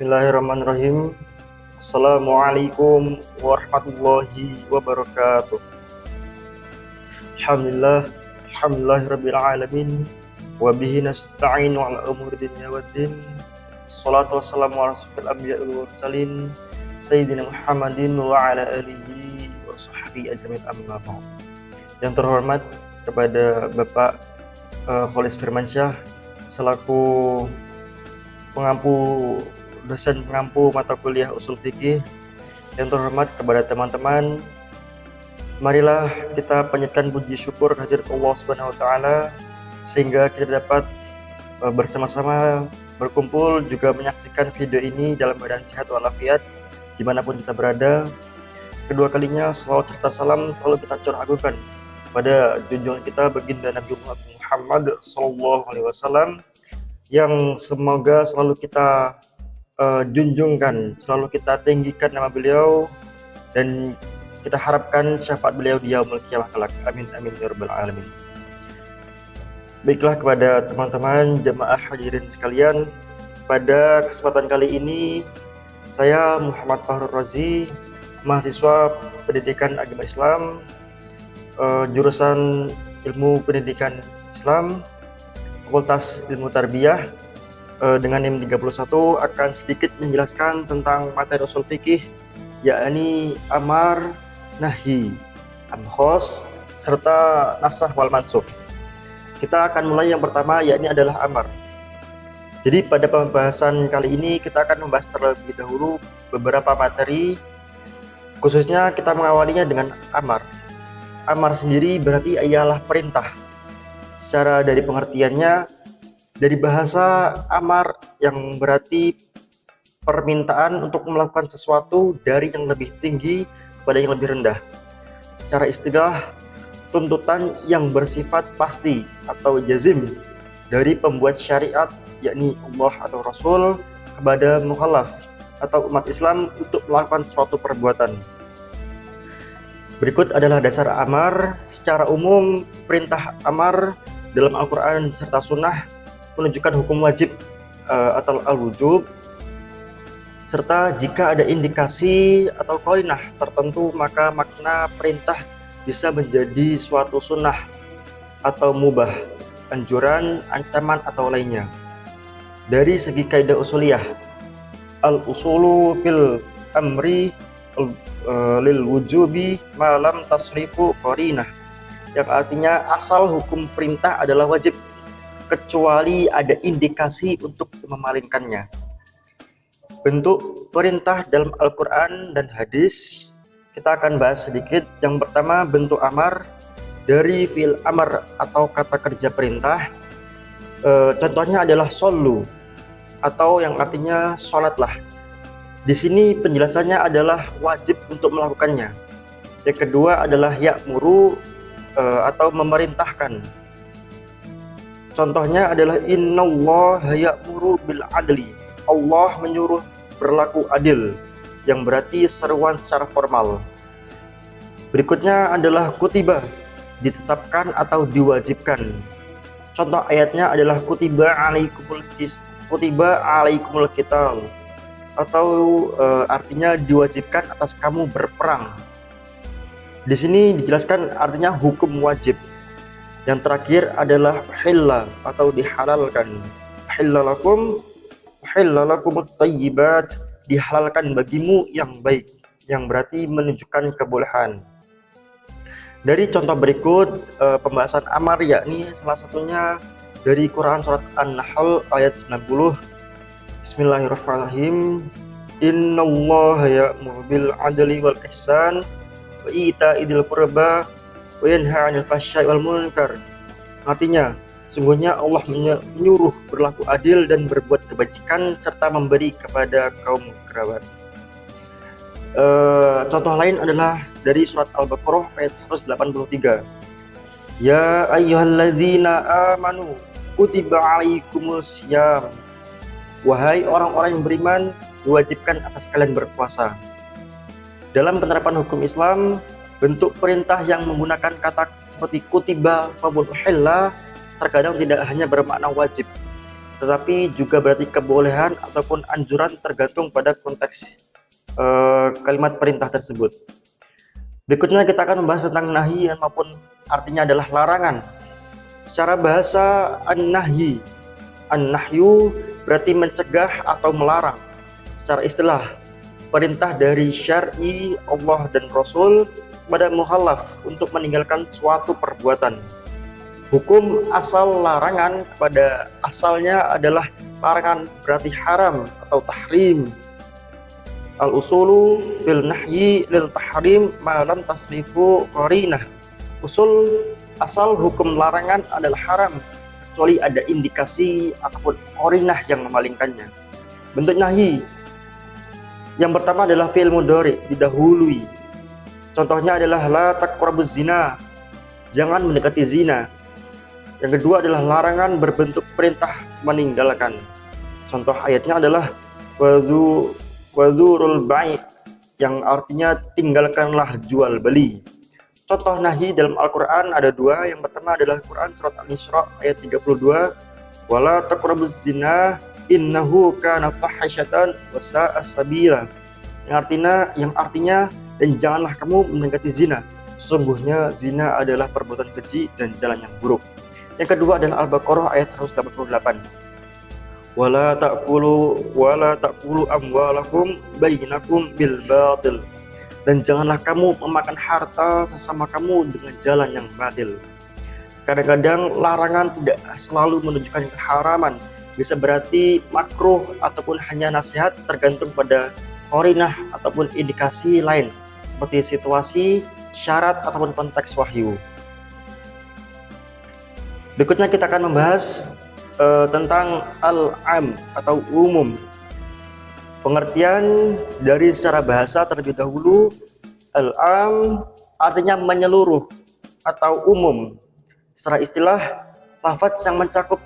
Bismillahirrahmanirrahim. Assalamualaikum warahmatullahi wabarakatuh. Alhamdulillahirabbil alamin wa bihi nasta'inu ala umuri dunya waddin. Shalatu wassalamu ala asyrofil anbiya'i wal mursalin sayyidina Muhammadin wa ala alihi wa sahbihi ajmain, amma ba'd. Yang terhormat kepada Bapak Kholis Firmansyah selaku dosen pengampu mata kuliah usul fikih. Yang terhormat kepada teman-teman, marilah kita panjatkan puji syukur kehadirat Allah Subhanahu wa taala sehingga kita dapat bersama-sama berkumpul juga menyaksikan video ini dalam keadaan sehat walafiat dimanapun kita berada. Kedua kalinya salawat serta salam selalu kita curahkan pada junjungan kita baginda Nabi Muhammad SAW yang semoga selalu kita junjungkan, selalu kita tinggikan nama beliau, dan kita harapkan syafaat beliau di yaumul qiyamah kelak. Amin amin ya rabbal alamin. Baiklah, kepada teman-teman jemaah hadirin sekalian, pada kesempatan kali ini saya Muhammad Fahrul Razi, mahasiswa pendidikan agama Islam, jurusan ilmu pendidikan Islam, Fakultas Ilmu Tarbiyah, dengan NIM 31 akan sedikit menjelaskan tentang materi usul fikih, yakni amar, nahi, amkhos, serta nasah wal mansukh. Kita akan mulai yang pertama, yakni adalah amar. Jadi pada pembahasan kali ini kita akan membahas terlebih dahulu beberapa materi, khususnya kita mengawalinya dengan amar. Amar sendiri berarti ialah perintah. Secara dari pengertiannya, dari bahasa amar yang berarti permintaan untuk melakukan sesuatu dari yang lebih tinggi pada yang lebih rendah. Secara istilah, tuntutan yang bersifat pasti atau jazim dari pembuat syariat, yakni Allah atau Rasul, kepada mukhalaf atau umat Islam untuk melakukan suatu perbuatan. Berikut adalah dasar amar. Secara umum, perintah amar dalam Al-Quran serta Sunnah menunjukkan hukum wajib atau al-wujub, serta jika ada indikasi atau qarinah tertentu maka makna perintah bisa menjadi suatu sunnah atau mubah, anjuran, ancaman atau lainnya. Dari segi kaidah usuliyah, al-usulu fil amri lil wujubi malam tasrifu qarinah, yang artinya asal hukum perintah adalah wajib kecuali ada indikasi untuk memalingkannya. Bentuk perintah dalam Al-Quran dan hadis kita akan bahas sedikit. Yang pertama, bentuk amar dari fi'il amar atau kata kerja perintah. Contohnya adalah shollu, atau yang artinya sholatlah. Di sini penjelasannya adalah wajib untuk melakukannya. Yang kedua adalah ya'muru, atau memerintahkan. Contohnya adalah innallaha ya'muru bil adli. Allah menyuruh berlaku adil, yang berarti seruan secara formal. Berikutnya adalah kutiba, ditetapkan atau diwajibkan. Contoh ayatnya adalah kutiba alaikumul qital, atau artinya diwajibkan atas kamu berperang. Di sini dijelaskan artinya hukum wajib. Yang terakhir adalah hilla, atau dihalalkan. Hillalakum at-tayyibat, dihalalkan bagimu yang baik, yang berarti menunjukkan kebolehan. Dari contoh berikut pembahasan amar, yakni salah satunya dari Quran surat An-Nahl ayat 90. Bismillahirrahmanirrahim. Innallaha ya'muru bil adli wal ihsan wa ita'idil qurba wa yanha 'anil fahsya'i wal munkar. Artinya, sungguhnya Allah menyuruh berlaku adil dan berbuat kebajikan serta memberi kepada kaum kerabat. Contoh lain adalah dari surat Al-Baqarah ayat 183. Ya ayyuhalladzina amanu kutiba alaikumus syiyam. Wahai orang-orang yang beriman, diwajibkan atas kalian berpuasa. Dalam penerapan hukum Islam, bentuk perintah yang menggunakan kata seperti kutiba, fabul uhilla terkadang tidak hanya bermakna wajib, tetapi juga berarti kebolehan ataupun anjuran tergantung pada konteks kalimat perintah tersebut. Berikutnya kita akan membahas tentang nahi maupun artinya adalah larangan. Secara bahasa an-nahyi, an-nahyu berarti mencegah atau melarang. Secara istilah, perintah dari syar'i Allah dan Rasul kepada mukhallaf untuk meninggalkan suatu perbuatan. Hukum asal larangan pada asalnya adalah larangan berarti haram atau tahrim. Al-usulu fil nahyi lil tahrim ma lam tasrifu qarinah. Usul asal hukum larangan adalah haram kecuali ada indikasi ataupun qarinah yang memalingkannya. Bentuk nahi yang pertama adalah fi'il mudhari, didahului. Contohnya adalah la taqrabuz zina, jangan mendekati zina. Yang kedua adalah larangan berbentuk perintah meninggalkan. Contoh ayatnya adalah wadzurul bai', yang artinya tinggalkanlah jual beli. Contoh nahi dalam Al-Quran ada dua. Yang pertama adalah Quran surat Al-Isra ayat 32, wala taqrabuz zina innahu kana fahisyatan wa sa'a sabila. Yang artinya dan janganlah kamu mendekati zina, sesungguhnya zina adalah perbuatan keji dan jalan yang buruk. Yang kedua adalah Al-Baqarah ayat 188. Wala ta'kulu amwalakum bainakum bil batil. Dan janganlah kamu memakan harta sesama kamu dengan jalan yang batil. Kadang-kadang larangan tidak selalu menunjukkan keharaman, bisa berarti makruh ataupun hanya nasihat, tergantung pada qarinah ataupun indikasi lain seperti situasi, syarat ataupun konteks wahyu. Berikutnya kita akan membahas tentang al-am atau umum. Pengertian dari secara bahasa terlebih dahulu, al-am artinya menyeluruh atau umum. Secara istilah, lafaz yang mencakup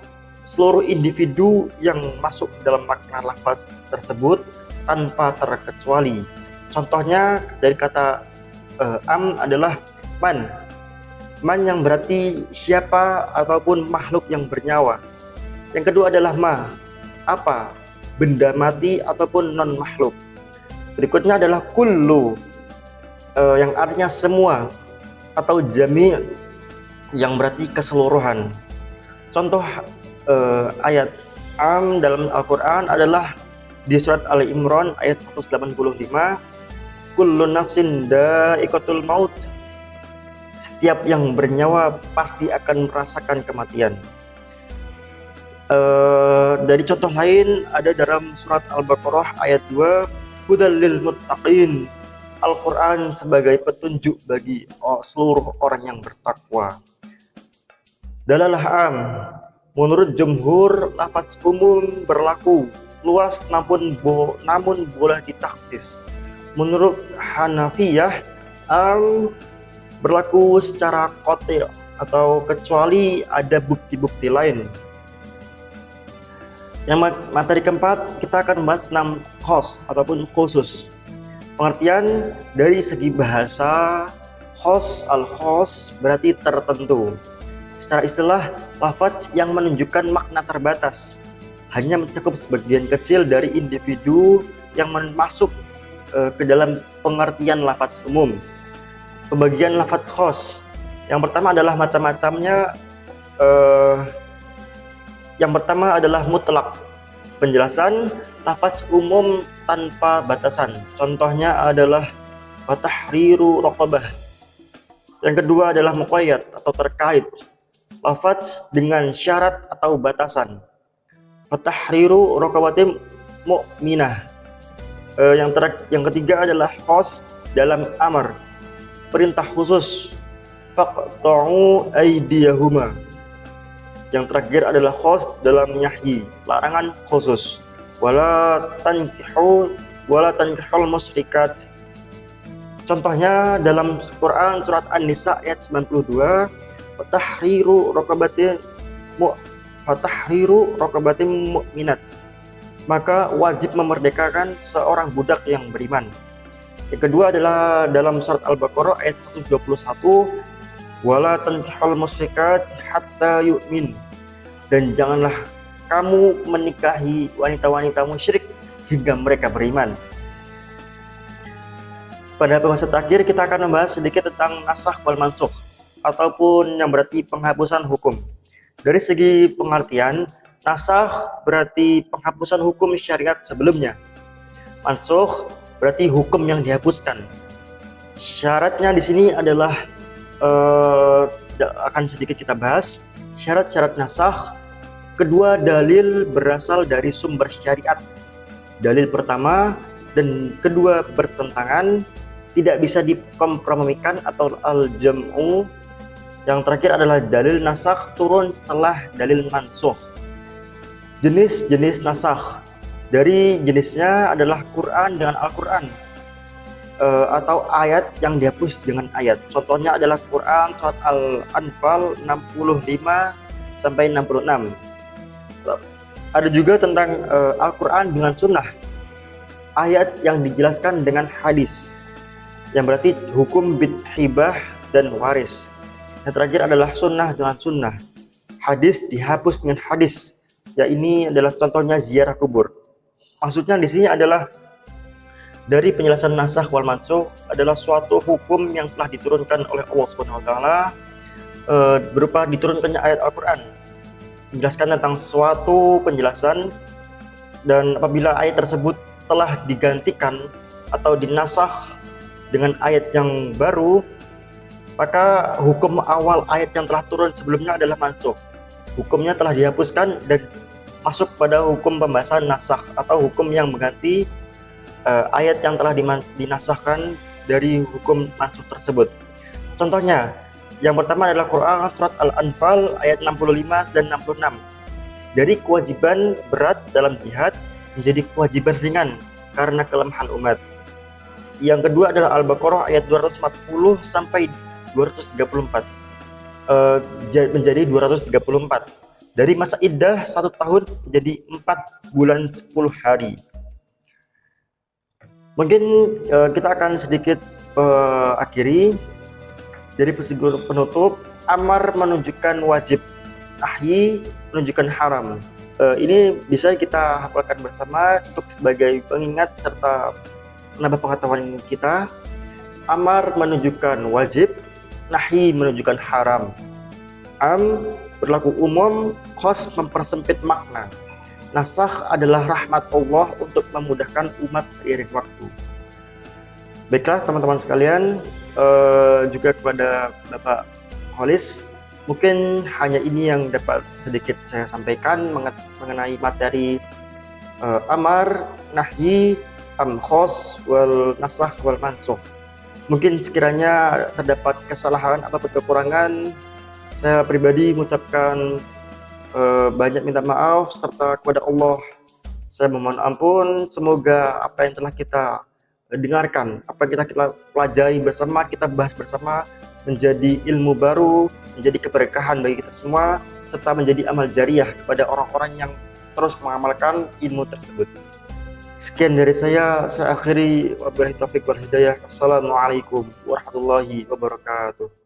seluruh individu yang masuk dalam makna lafaz tersebut tanpa terkecuali. Contohnya dari kata am adalah man. Man yang berarti siapa ataupun makhluk yang bernyawa. Yang kedua adalah ma, apa, benda mati ataupun non makhluk. Berikutnya adalah kullu, yang artinya semua atau jami', yang berarti keseluruhan. Contoh ayat am dalam Al-Quran adalah di surat Ali Imran ayat 185, kullu nafsin dha'iqatul maut. Setiap yang bernyawa pasti akan merasakan kematian. Dari contoh lain ada dalam surat Al-Baqarah ayat 2, hudal lil muttaqin. Al-Quran sebagai petunjuk bagi seluruh orang yang bertakwa. Dalalah am, menurut jumhur lafaz umum berlaku luas namun boleh ditaksis. Menurut Hanafiyah am berlaku secara qati' atau kecuali ada bukti-bukti lain. Yang materi keempat kita akan membahas tentang khos ataupun khusus. Pengertian dari segi bahasa, khos al-khos berarti tertentu. Secara istilah, lafaz yang menunjukkan makna terbatas, hanya mencakup sebagian kecil dari individu yang masuk ke dalam pengertian lafaz umum. Pembagian lafaz khos, yang pertama adalah macam-macamnya. Yang pertama adalah mutlak, penjelasan lafaz umum tanpa batasan. Contohnya adalah fatahriru raqabah. Yang kedua adalah muqayyad atau terkait, lafaz dengan syarat atau batasan. Fatahriru raqabatim mu'minah. Yang ketiga adalah khos dalam amar, perintah khusus, faqta'u aydiyahuma. Yang terakhir adalah khos dalam nahyi, larangan khusus, wala tankihul musyrikat. Contohnya dalam Quran surat An-Nisa ayat 92, fatahriru raqabatin mu'minat. Maka wajib memerdekakan seorang budak yang beriman. Yang kedua adalah dalam surat Al-Baqarah ayat 121, wala tankihul musyrikat hatta yu'min. Dan janganlah kamu menikahi wanita-wanita musyrik hingga mereka beriman. Pada pembahasan terakhir kita akan membahas sedikit tentang nasakh wal mansukh, ataupun yang berarti penghapusan hukum. Dari segi pengertian, nasakh berarti penghapusan hukum syariat sebelumnya. Mansukh berarti hukum yang dihapuskan. Syaratnya di sini adalah akan sedikit kita bahas. Syarat-syarat nasakh: kedua, dalil berasal dari sumber syariat. Dalil pertama dan kedua bertentangan, tidak bisa dikompromikan atau al-jam'u. Yang terakhir adalah dalil nasakh turun setelah dalil mansukh. Jenis-jenis nasakh, dari jenisnya adalah Quran dengan Al-Quran, atau ayat yang dihapus dengan ayat. Contohnya adalah Quran surat Al-Anfal 65 sampai 66. Ada juga tentang Al-Quran dengan sunnah, ayat yang dijelaskan dengan hadis, yang berarti hukum hibah dan waris. Yang terakhir adalah sunnah dengan sunnah, hadis dihapus dengan hadis. Ya, ini adalah contohnya ziarah kubur. Maksudnya di sini adalah dari penjelasan nasakh wal mansukh adalah suatu hukum yang telah diturunkan oleh Allah Subhanahu wa taala, berupa diturunkannya ayat Al-Qur'an menjelaskan tentang suatu penjelasan, dan apabila ayat tersebut telah digantikan atau dinasakh dengan ayat yang baru, maka hukum awal ayat yang telah turun sebelumnya adalah mansukh. Hukumnya telah dihapuskan dan masuk pada hukum pembahasan nasakh atau hukum yang mengganti ayat yang telah dinasahkan dari hukum mansukh tersebut. Contohnya, yang pertama adalah Quran surat Al-Anfal ayat 65 dan 66. Dari kewajiban berat dalam jihad menjadi kewajiban ringan karena kelemahan umat. Yang kedua adalah Al-Baqarah ayat 240 sampai 234, menjadi 234. Dari masa iddah 1 tahun menjadi 4 bulan 10 hari. Mungkin kita akan sedikit akhiri. Dari prosedur penutup, amar menunjukkan wajib, nahyi menunjukkan haram. Ini bisa kita hafalkan bersama untuk sebagai pengingat serta menambah pengetahuan kita. Amar menunjukkan wajib, nahyi menunjukkan haram. Am berlaku umum, khos mempersempit makna. Nasakh adalah rahmat Allah untuk memudahkan umat seiring waktu. Baiklah teman-teman sekalian, juga kepada Bapak Kholis, mungkin hanya ini yang dapat sedikit saya sampaikan mengenai materi amar, nahyi, khos, wal nasakh, wal mansukh. Mungkin sekiranya terdapat kesalahan atau kekurangan, saya pribadi mengucapkan banyak minta maaf, serta kepada Allah saya memohon ampun. Semoga apa yang telah kita dengarkan, apa yang kita pelajari bersama, kita bahas bersama, menjadi ilmu baru, menjadi keberkahan bagi kita semua, serta menjadi amal jariah kepada orang-orang yang terus mengamalkan ilmu tersebut. Sekian dari saya akhiri. Wabillahi taufiq wal hidayah. Assalamualaikum warahmatullahi wabarakatuh.